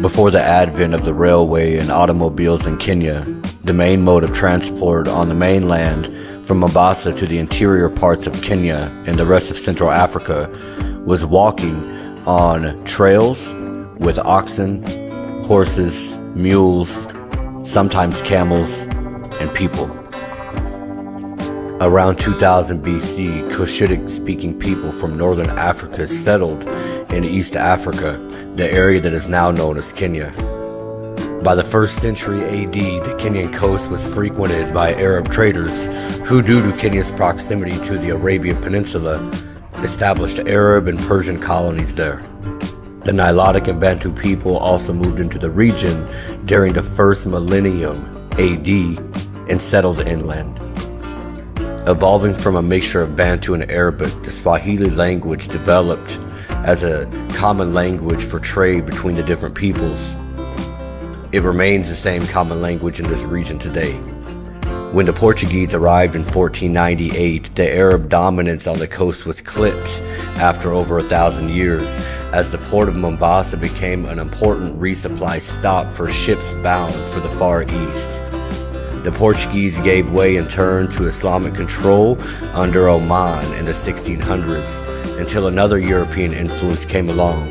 Before the advent of the railway and automobiles in Kenya, the main mode of transport on the mainland from Mombasa to the interior parts of Kenya and the rest of Central Africa was walking on trails with oxen, horses, mules, sometimes camels, and people. Around 2000 BC, Cushitic-speaking people from northern Africa settled in East Africa, the area that is now known as Kenya. By the 1st century AD, the Kenyan coast was frequented by Arab traders who, due to Kenya's proximity to the Arabian Peninsula, established Arab and Persian colonies there. The Nilotic and Bantu people also moved into the region during the first millennium AD and settled inland. Evolving from a mixture of Bantu and Arabic, the Swahili language developed as a common language for trade between the different peoples. It remains the same common language in this region today. When the Portuguese arrived in 1498, the Arab dominance on the coast was clipped after over 1,000 years, as the port of Mombasa became an important resupply stop for ships bound for the Far East. The Portuguese gave way in turn to Islamic control under Oman in the 1600s, until another European influence came along,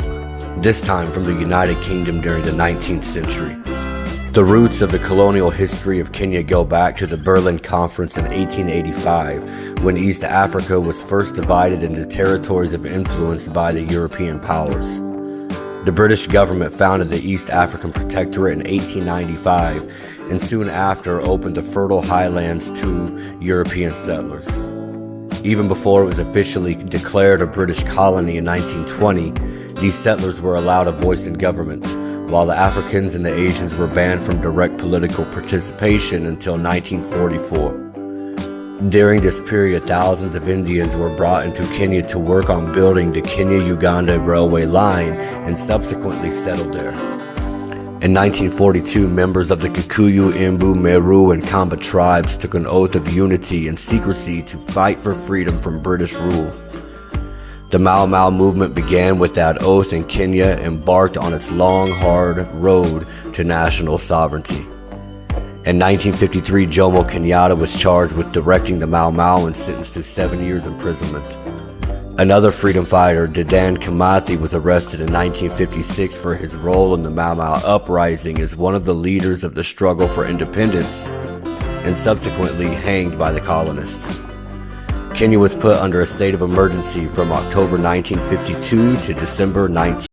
this time from the United Kingdom during the 19th century. The roots of the colonial history of Kenya go back to the Berlin Conference in 1885, when East Africa was first divided into territories of influence by the European powers. The British government founded the East African Protectorate in 1895, and soon after opened the fertile highlands to European settlers. Even before it was officially declared a British colony in 1920, these settlers were allowed a voice in government, while the Africans and the Asians were banned from direct political participation until 1944. During this period, thousands of Indians were brought into Kenya to work on building the Kenya-Uganda railway line and subsequently settled there. In 1942, members of the Kikuyu, Embu, Meru, and Kamba tribes took an oath of unity and secrecy to fight for freedom from British rule. The Mau Mau movement began with that oath, and Kenya embarked on its long, hard road to national sovereignty. In 1953, Jomo Kenyatta was charged with directing the Mau Mau and sentenced to 7 years imprisonment. Another freedom fighter, Dedan Kimathi, was arrested in 1956 for his role in the Mau Mau uprising as one of the leaders of the struggle for independence, and subsequently hanged by the colonists. Kenya was put under a state of emergency from October 1952 to December 19